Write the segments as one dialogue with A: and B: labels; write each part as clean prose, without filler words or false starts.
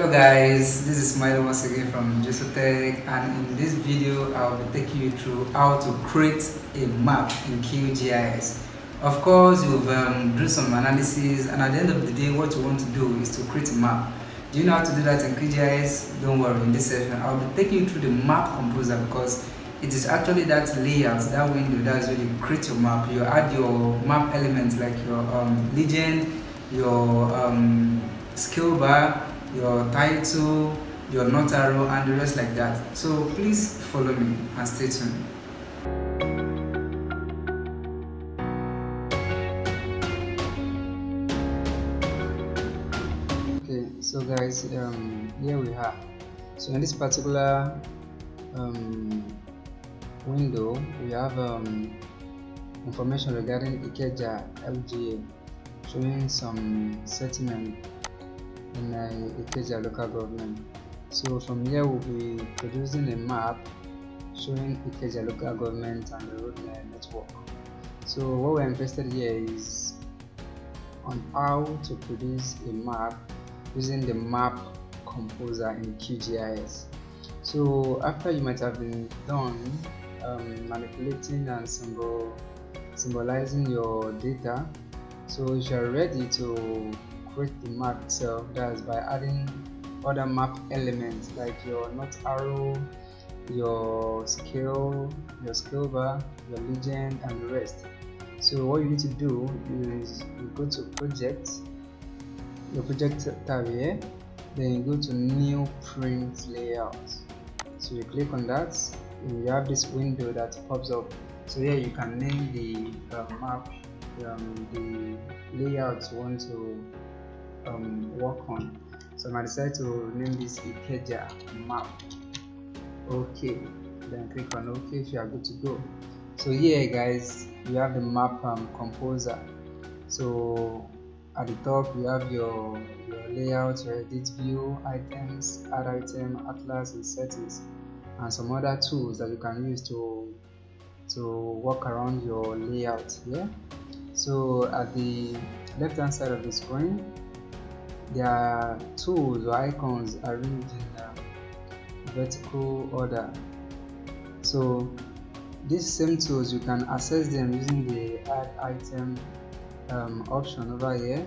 A: Hello guys, this is Smile once again from Tech, and in this video I'll be taking you through how to create a map in Qgis. Of course, you've do some analysis, and at the end of the day what you want to do is to create a map. Do you know how to do that in Qgis? Don't worry, in this session I'll be taking you through the map composer, because it is actually that layout, that window, that's where you create your map. You add your map elements like your legend, your skill bar, your title, your note arrow, and the rest like that. So please follow me and stay tuned. Okay, so guys, here we are. So in this particular window, we have information regarding Ikeja LGA, showing some settlement in Ikeja local government. So from here we'll be producing a map showing Ikeja local government and the road network. So what we're interested here is on how to produce a map using the map composer in QGIS. So after you might have been done manipulating and symbolizing your data, so if you're ready to create the map itself, that's by adding other map elements like your note arrow, your skill bar, your legend, and the rest. So what you need to do is you go to your project tab here, then you go to new print layout. So you click on that, and you have this window that pops up. So here you can name the map, the layout you want to work on. So I might decide to name this Ikeja map. Okay, then click on OK if you are good to go. So here guys, you have the map composer. So at the top you have your layout, your edit view, items, add item, atlas, and settings, and some other tools that you can use to work around your layout here. So at the left hand side of the screen, there are tools or icons arranged in vertical order. So these same tools, you can access them using the add item option over here.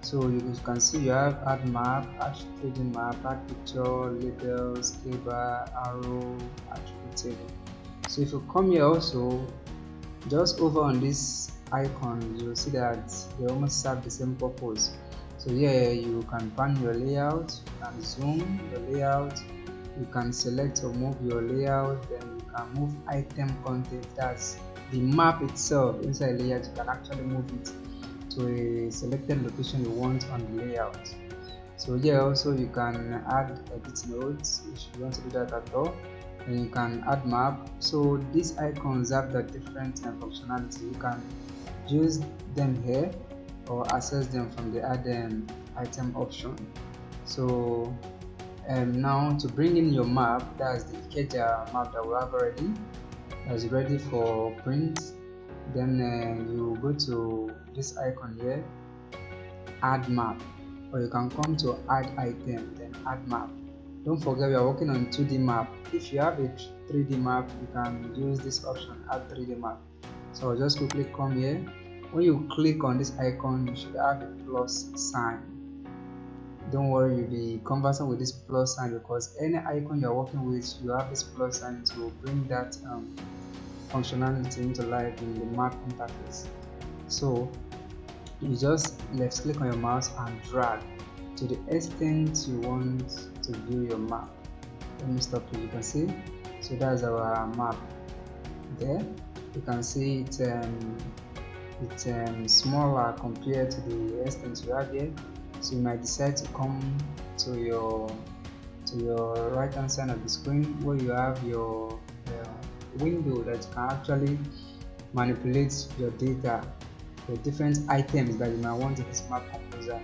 A: So you can see you have add map, attribute map, add picture, label, scale bar, arrow, attribute table. So if you come here also, just over on this icon, you'll see that they almost serve the same purpose. So here you can pan your layout, you can zoom your layout, you can select or move your layout, then you can move item content, that's the map itself inside layout. You can actually move it to a selected location you want on the layout. So here also you can add edit nodes if you want to do that at all, and you can add map. So these icons have the different functionality. You can use them here or access them from the add item option. So now to bring in your map, that's the Ikeja map that we have already, that's ready for print. Then you go to this icon here, add map, or you can come to add item, then add map. Don't forget we are working on 2D map. If you have a 3D map, you can use this option, add 3D map. So I'll just quickly come here. When you click on this icon, you should have a plus sign. Don't worry, you'll be conversant with this plus sign, because any icon you're working with, you have this plus sign to bring that functionality into life in the map interface. So you just left click on your mouse and drag to the extent you want to view your map. Let me stop here. You can see, so that's our map there. You can see it's smaller compared to the extent you have here. So you might decide to come to your right hand side of the screen, where you have your window that you can actually manipulate your data, the different items that you might want in this map composer.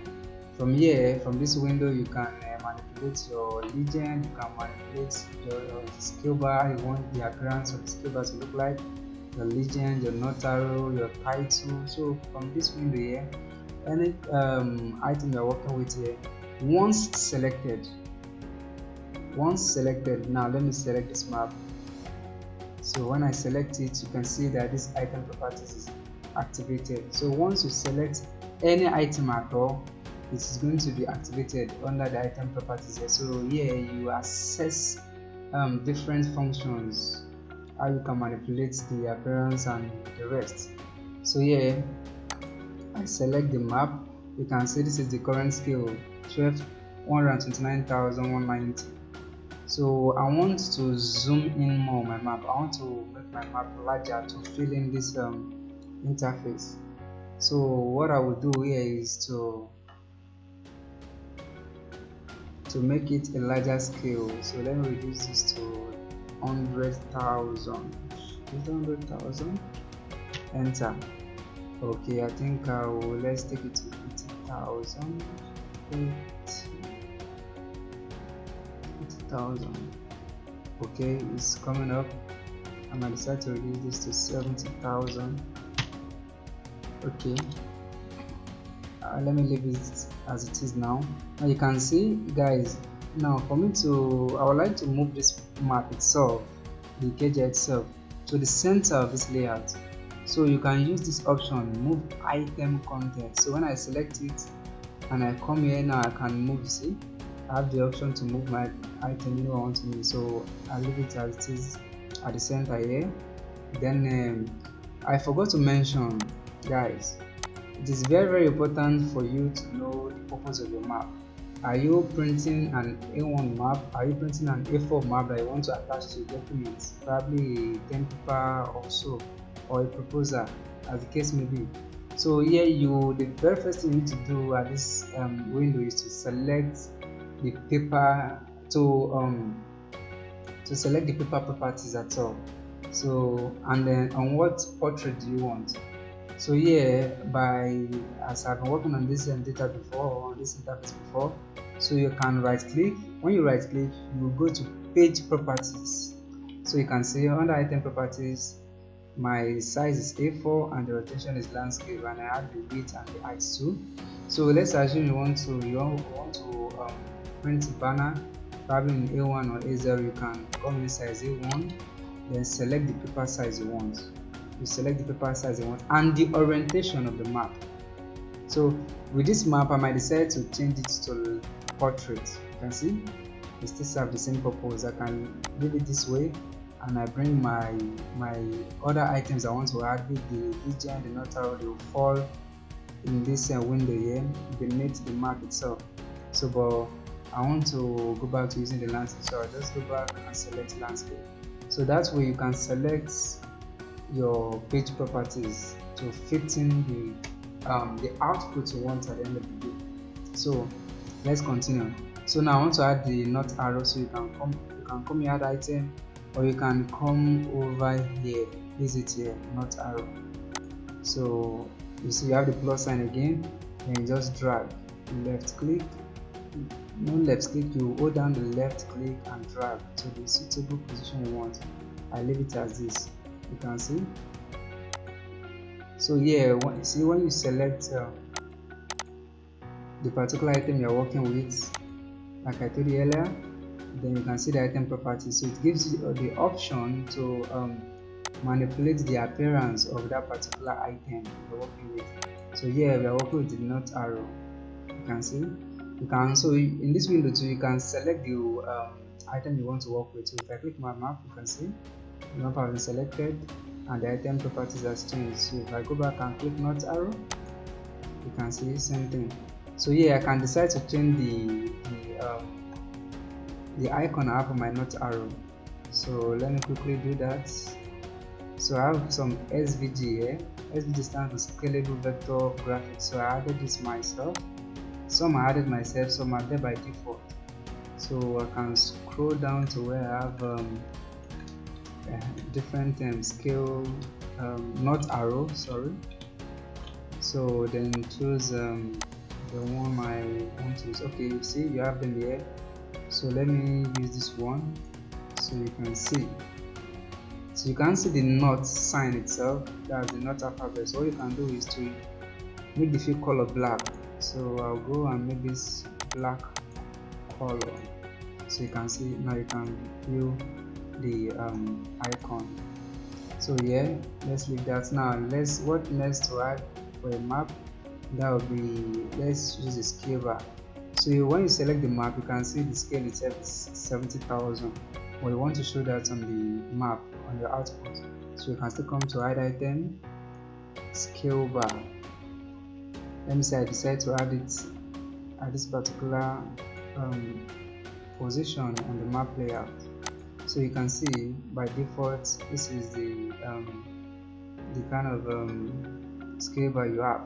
A: From here, from this window, you can manipulate your legend, you can manipulate your skill bar. You want the appearance of the skill bar to look like, your legend, your note arrow, your title. So from this window here, any item you're working with here, once selected, Once selected, now let me select this map. So when I select it, you can see that this item properties is activated. So once you select any item at all, it is going to be activated under the item properties here. So here you access different functions, how you can manipulate the appearance and the rest. So here I select the map. You can see this is the current scale 129,190. So I want to zoom in more on my map. I want to make my map larger to fill in this interface. So what I will do here is to make it a larger scale. So let me reduce this to 100,000. Is 100,000? Enter. Okay, I think let's take it to 50,000. 50,000. Okay, it's coming up. I'm gonna decide to reduce this to 70,000. Okay, let me leave it as it is now. Now you can see, guys, now for me to, I would like to move this map itself, the Qgis itself, to the center of this layout. So you can use this option, move item content. So when I select it and I come here, now I can move. See, I have the option to move my item anywhere I want to move. So I leave it as it is at the center here. Then I forgot to mention, guys, it is very important for you to know the purpose of your map. Are you printing an A1 map? Are you printing an A4 map that you want to attach to your documents, probably a 10 paper or so, or a proposal, as the case may be? So here the very first thing you need to do at this window is to select the paper, to select the paper properties at all. So, and then on what portrait do you want? So here, as I've been working on this data before, on this interface before, so you can right click. When you right click, you go to page properties. So you can see under item properties, my size is A4 and the rotation is landscape, and I add the width and the height too. So let's assume you want to print a banner, probably in A1 or A0. You can come in size A1, then select the paper size you want. You select the paper size you want and the orientation of the map. So with this map, I might decide to change it to portrait. You can see it still serves the same purpose. I can leave it this way, and I bring my other items I want to add, with the region, the notary, they will fall in this window here beneath the map itself. So but I want to go back to using the landscape, so I'll just go back and select landscape. So that way you can select your page properties to fit in the output you want at the end of the day. So let's continue. So now I want to add the not arrow. So you can come here, add item, or you can come over here, visit here, not arrow. So you see you have the plus sign again, and you just drag, left click, no left click, you hold down the left click and drag to the suitable position you want. I leave it as this. You can see. So yeah, see when you select the particular item you're working with, like I told you earlier, then you can see the item properties. So it gives you the option to manipulate the appearance of that particular item you're working with. So here we are working with the not arrow. You can see. You can also, in this window too, you can select the item you want to work with. So if I click my map, you can see the map has been selected and the item properties has changed. So if I go back and click not arrow, you can see the same thing. So here I can decide to change the icon I have on my not arrow. So let me quickly do that. So I have some SVG here. SVG stands for scalable vector graphics. So I added this myself. Some I added myself, some are there by default. So I can scroll down to where I have different scale, not arrow, sorry. So then choose the one I want to use. Okay, you see you have them here. So let me use this one so you can see. So you can see the not sign itself, that's the not alphabet. So what you can do is to make the fill color black. So I'll go and make this black color. So you can see now, you can view the icon. So yeah, let's leave that. Now what next to add for a map? That will be, let's use a scale bar. So when you select the map, you can see the scale itself is 70,000, but you want to show that on the map on your output. So you can still come to add item, scale bar. Let me say I decide to add it at this particular position on the map layout. So you can see by default this is the kind of scale bar you have.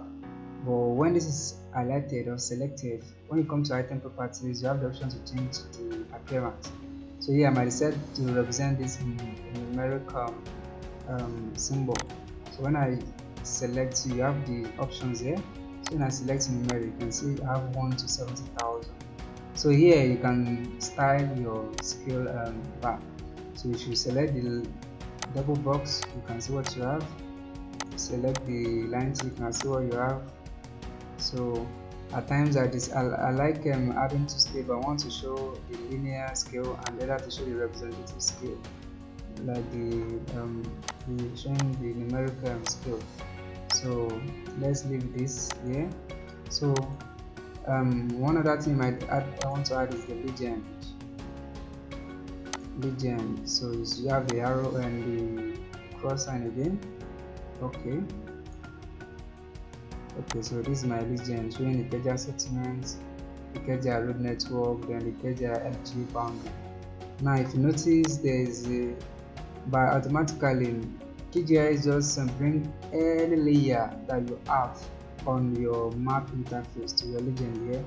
A: But when this is highlighted or selected, when you come to item properties, you have the option to change the appearance. So here I might decide to represent this in numeric symbol. So when I select, you have the options here. So when I select numeric, you can see I have 1 to 70,000. So here you can style your scale bar. So if you select the double box, you can see what you have. Select the line, so you can see what you have. So at times I like adding to scale, but I want to show the linear scale and the other to show the representative scale, like showing the numerical scale. So let's leave this here. So one other thing I want to add is the legend. So you have the arrow and the cross sign again. Okay, so this is my legend showing the Qgis settlements, the Qgis road network, then the Qgis FG boundary. Now if you notice, there is by automatically Qgis just bring any layer that you have on your map interface to your legend here.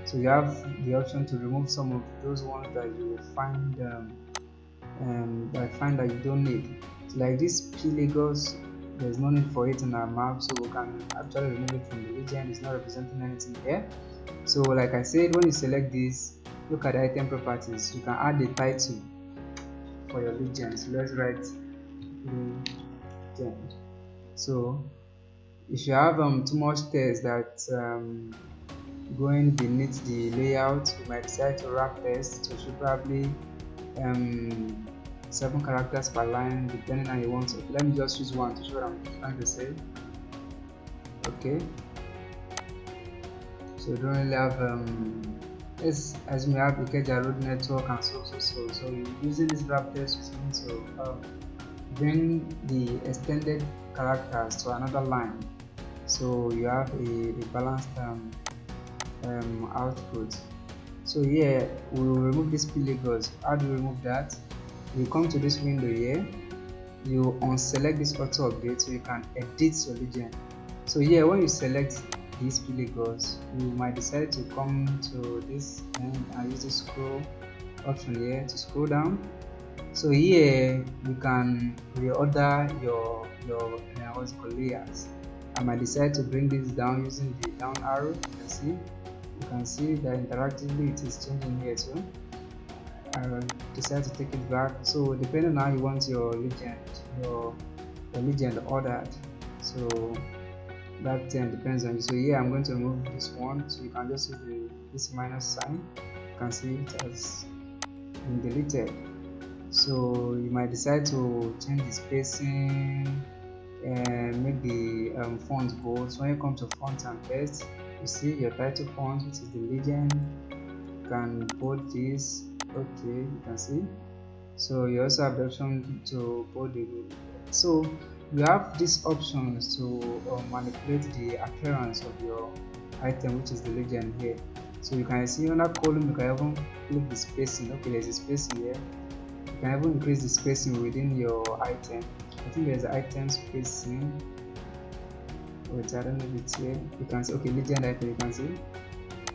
A: So you have the option to remove some of those ones that you find that you don't need. So like this P Lagos, there's no need for it in our map, so we can actually remove it from the legend. It's not representing anything here. So like I said, when you select this, look at the item properties, you can add the title for your legend. So let's write legend. So if you have too much text that going beneath the layout, you might decide to wrap text, so should probably 7 characters per line, depending on you want to. Let me just use one to show what I'm trying to say. Okay, so you don't really have let's assume you have the Qgis road network and so using this wrap text is going to bring the extended characters to another line, so you have a balanced output. So here we will remove this P Lagos. How do we remove that? You come to this window here, you unselect this auto update so you can edit your legend. So here when you select this P Lagos, you might decide to come to this and use the scroll option here to scroll down. So here you can reorder your what's it called, layers. I might decide to bring this down using the down arrow. You can see that interactively it is changing here too. I decide to take it back. So depending on how you want your legend ordered, so that depends on you. So here I'm going to remove this one, so you can just use this minus sign. You can see it has been deleted. So you might decide to change the spacing and make the font bold. So when you come to font and text, you see your title font, which is the legend. You can bold this. Okay, you can see. So you also have the option to bold the. So you have these options to manipulate the appearance of your item, which is the legend here. So you can see under column, you can even click the spacing. Okay, there's a spacing here. You can even increase the spacing within your item. I think there's item spacing. Wait, I don't know if it's here. You can see, okay, legend item, you can see.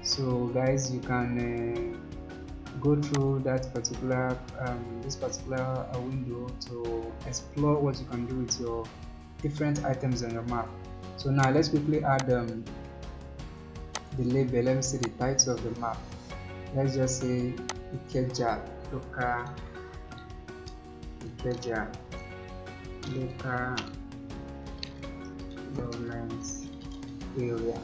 A: So guys, you can go through that particular this particular window to explore what you can do with your different items on your map. So now let's quickly add the label. Let me see the title of the map. Let's just say Qgis local Qgis local government area.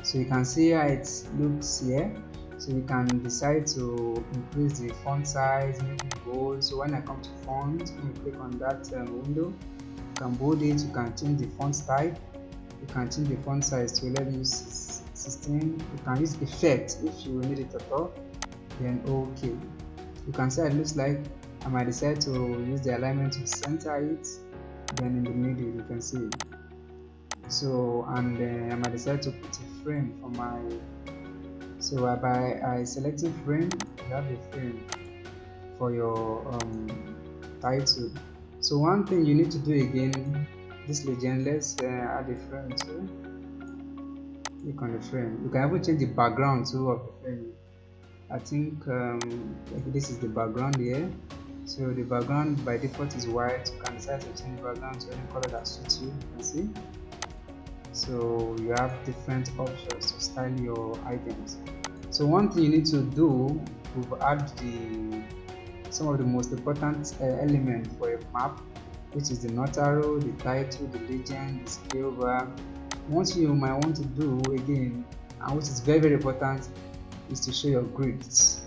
A: So you can see how it looks here. So you can decide to increase the font size, make it bold. So when I come to font, when you click on that window, you can bold it, you can change the font type, you can change the font size to let me use 16. You can use effect if you need it at all, then okay. You can see it looks like I might decide to use the alignment to center it, then in the middle you can see. So and I might decide to put a frame for my, so by selecting frame, you have a frame for your title. So one thing you need to do again, this legend, let's add a frame too. Click on the frame. You can even change the background too of the frame. I think like this is the background here. So the background by default is white. You can decide to change the background to any color that suits you. You can see. So you have different options to style your items. So one thing you need to do, we've add some of the most important elements for a map, which is the note arrow, the title, the legend, the scale bar. What you might want to do again, and which is very important, is to show your grids,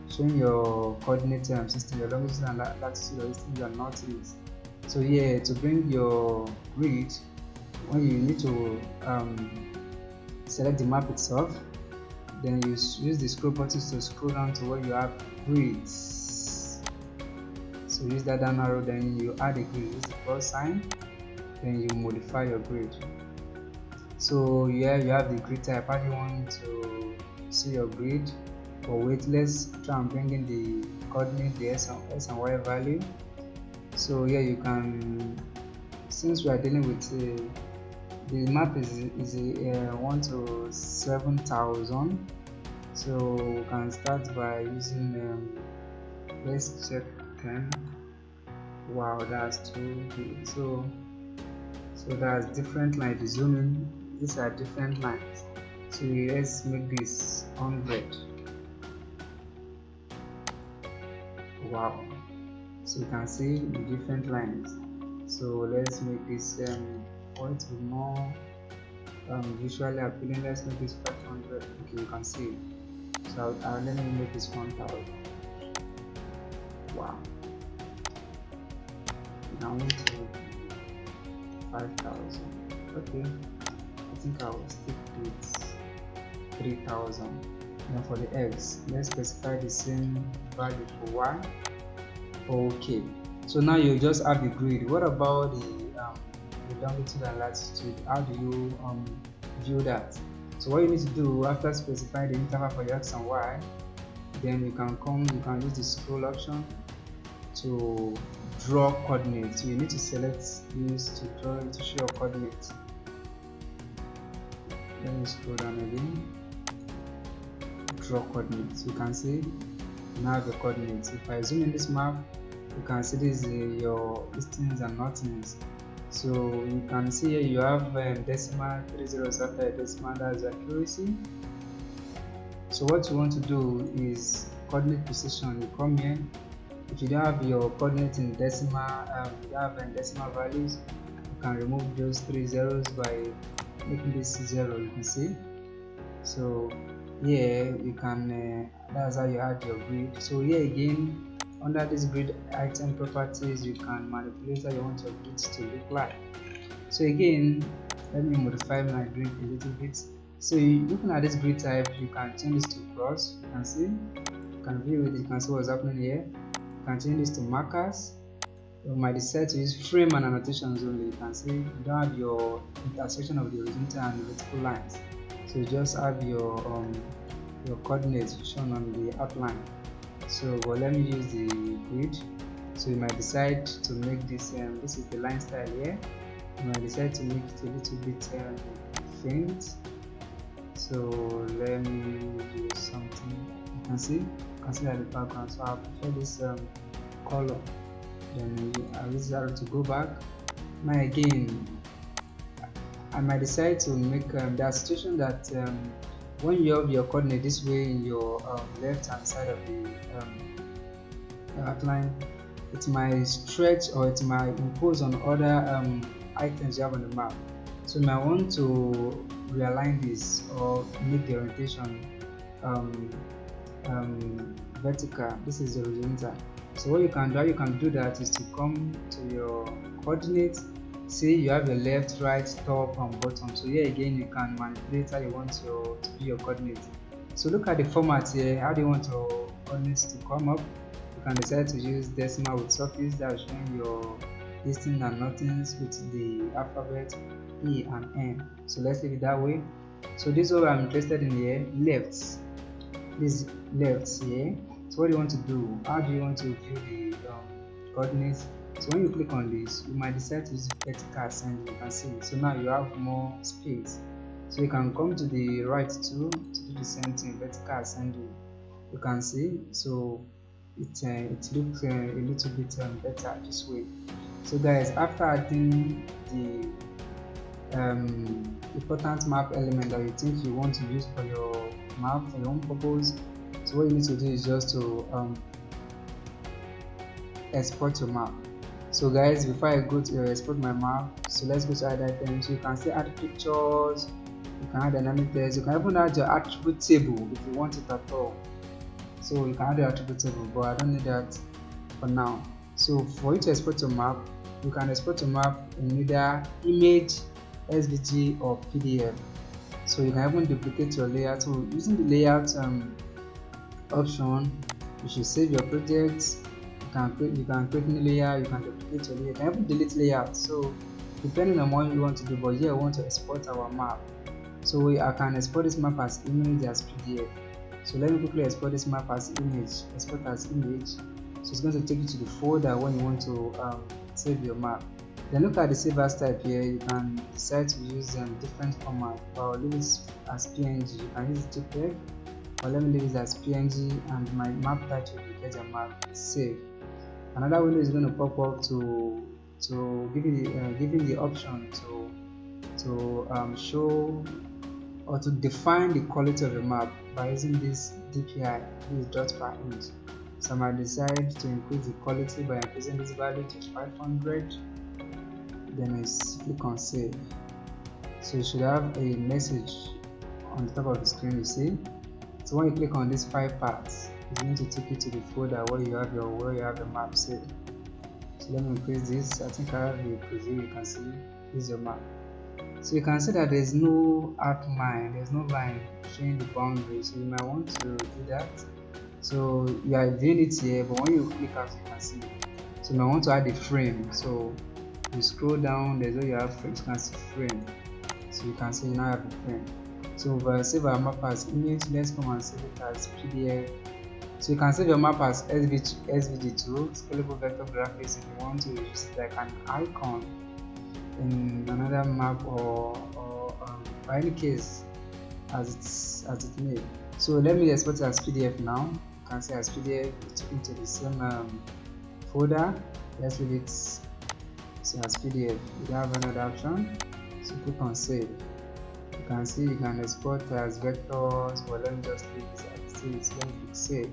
A: showing your coordinate system, your longitude and latitude, or things are not it. So yeah, to bring your grid, when you need to select the map itself, then you use the scroll buttons to scroll down to where you have grids. So use that down arrow, then you add a grid, use the plus sign, then you modify your grid. So yeah, you have the grid type. How do you want to see your grid? For weight, let's try and bring in the coordinate, the S and Y value. So yeah, you can, since we are dealing with the map is 1 to 7,000, so we can start by using let's check 10. Wow, that's too big. So that's different lines. The zoom in, these are different lines. So let's make this 100. Wow, so you can see the different lines. So let's make this for it to be more visually appealing. Let's make this 500. Okay, you can see. So let me make this 1000. Wow, now to 5,000. Okay, I think I will stick with 3,000. Now for the X, let's specify the same value for Y. Okay, so now you just have the grid. What about the longitude and latitude? How do you view that? So what you need to do after specifying the interval for your X and Y, then you can use the scroll option to draw coordinates. So you need to select use to draw to show your coordinates. Let me scroll down again. Draw coordinates. You can see now the coordinates. If I zoom in this map, you can see this your listings and nothings. So you can see here you have decimal, 3 zeros after a decimal, that's accuracy. So what you want to do is coordinate precision. You come here. If you don't have your coordinates in decimal, you don't have decimal values, you can remove those 3 zeros by making this 0. You can see. So here you can that's how you add your grid. So here again, under this grid item properties, you can manipulate how you want your grids to look like. So again, let me modify my grid a little bit. So looking at this grid type, you can change this to cross. You can see, you can view it, you can see what's happening here. You can change this to markers. You might decide to use frame and annotations only. You can see you don't have your intersection of the horizontal and vertical lines. So you just have your coordinates shown on the outline. So but let me use the grid. So you might decide to make this this is the line style here. You might decide to make it a little bit faint. So let me do something. You can see that the background. So I prefer this color. Then I use arrow to go back. Now again, I might decide to make that situation that when you have your coordinate this way in your left hand side of the outline, it might stretch or it might impose on other items you have on the map. So you might want to realign this or make the orientation vertical, this is horizontal. So what you can do, how you can do that is to come to your coordinates. See, you have your left, right, top and bottom. So here again you can manipulate how you want to be your coordinates. So look at the format here. How do you want your coordinates to come up? You can decide to use decimal with suffix, that is showing your listings and nothings with the alphabet E and N. So let's leave it that way. So this is what I'm interested in here, lefts. This left here. So what do you want to do? How do you want to view the coordinates? So when you click on this, you might decide to use vertical ascending. You can see. So now you have more space. So you can come to the right too to do the same thing, vertical ascending. You can see. So it looks a little bit better this way. So guys, after adding the important map element that you think you want to use for your map for your own purpose, so what you need to do is just to export your map. So guys, before I go to export my map, so let's go to add items. So you can still add pictures, you can add dynamic text, you can even add your attribute table if you want it at all. So you can add your attribute table, but I don't need that for now. So for you to export your map, you can export your map in either image, SVG or PDF. So you can even duplicate your layout. So using the layout option, you should save your projects. You can create new layer, you can duplicate your layer, you can even delete layout. So depending on what you want to do, but here I want to export our map. So I can export this map as image, as PDF. So let me quickly export this map as image. Export as image. So it's going to take you to the folder when you want to save your map. Then look at the save as type here. You can decide to use different format. I'll leave it as PNG. You can use JPEG, or let me leave it as PNG, and my map title will get a map. Save. Another window is going to pop up to give you the option to show or to define the quality of the map by using this DPI, this dot per inch. So I might decide to increase the quality by increasing this value to 500. Then I click on save. So you should have a message on the top of the screen, you see. So when you click on these 5 parts, it's going to take you to the folder where you have the map saved. So let me increase this. I think I have a preview. You can see this is your map. So you can see that there's no outline, there's no line showing the boundary. So you might want to do that. So you are viewing it here, but when you click out, you can see. So now I want to add a frame. So you scroll down, there's where you have frames. You can see frame. So you can see you now have a frame. So if I save our map as image, let's come and save it as PDF. So you can save your map as SVG too, scalable vector graphics, if you want to use it like an icon in another map or by any case as it may. So let me export it as PDF now. You can see as PDF, it took into the same folder. Let's leave it so as PDF. You don't have another option, so click on save. You can see you can export as vectors, but let me just leave it as it is. Let me click save.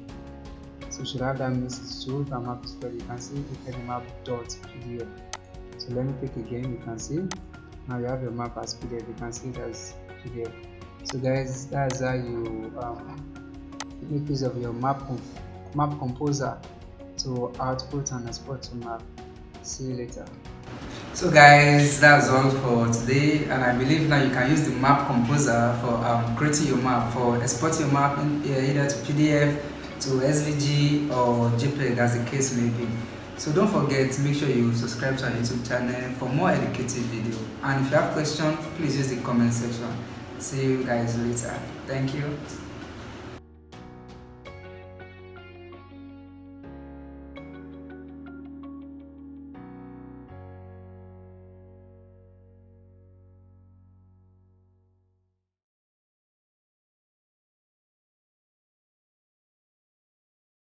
A: So you should have that message too. If our map is ready, you can see the map.pdf. So let me click again. You can see now you have your map as PDF. You can see it as PDF. So guys, that's how you make use of your map composer to output and export your map. See you later. So guys, that's all for today, and I believe now you can use the map composer for creating your map, for exporting your map either to PDF, to SVG or JPEG as the case may be. So don't forget, make sure you subscribe to our YouTube channel for more educative video, and if you have questions, please use the comment section. See you guys later. Thank you.